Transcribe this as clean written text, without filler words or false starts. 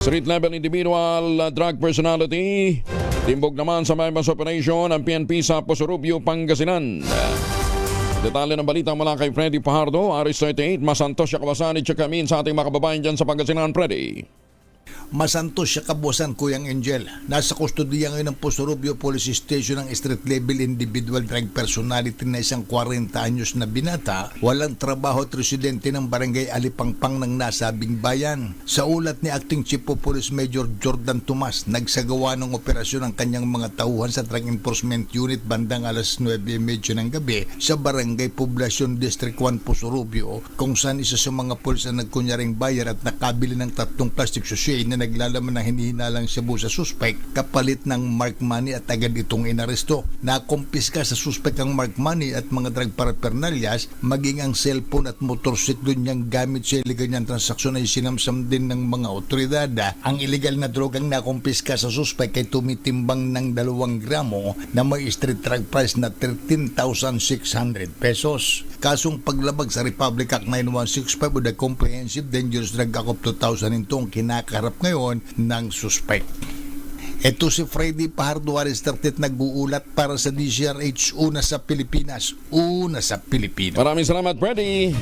Street level individual drug personality. Timbog naman sa bypass operation ang PNP sa Posorubio, Pangasinan. Detalye ng balita mula kay Freddy Pajardo, RS38, Masantos siya kawasan at Chakamin sa ating mga kababayan dyan sa Pangasinan, Freddy. Masantos siya kabuasan, Kuyang Angel. Nasa kustodiya ngayon ng Posorubio Police Station ang street level individual drug personality na isang 40 anyos na binata, walang trabaho at residente ng barangay Alipangpang ng nasabing bayan. Sa ulat ni Acting Chief of Police Major Jordan Tomas, nagsagawa ng operasyon ang kanyang mga tauhan sa Drug Enforcement Unit bandang alas 9:30 ng gabi sa Barangay Poblacion District 1 Posorubio, kung saan isa sa mga pulis na nagkunyaring bayar at nakabili ng 3 plastic sachet na naglalaman ng hinihinalang shabu sa suspect kapalit ng mark money at agad itong inaresto. Nakumpiska sa suspect ang mark money at mga drug paraphernalias, maging ang cellphone at motorsiklo niyang gamit sa illegal niyang transaksyon ay sinamsam din ng mga otoridad. Ang illegal na drogang nakumpiska sa suspect ay tumitimbang ng 2 gramo na may street drug price na 13,600 pesos. Kasong paglabag sa Republic Act 9165 o the Comprehensive Dangerous Drug Act of 2002 ang kinakaharap ngayon ng suspect. Ito si Freddy Pajardo, RS38, nag-uulat para sa DCRH, una sa Pilipinas. Maraming salamat, Freddy.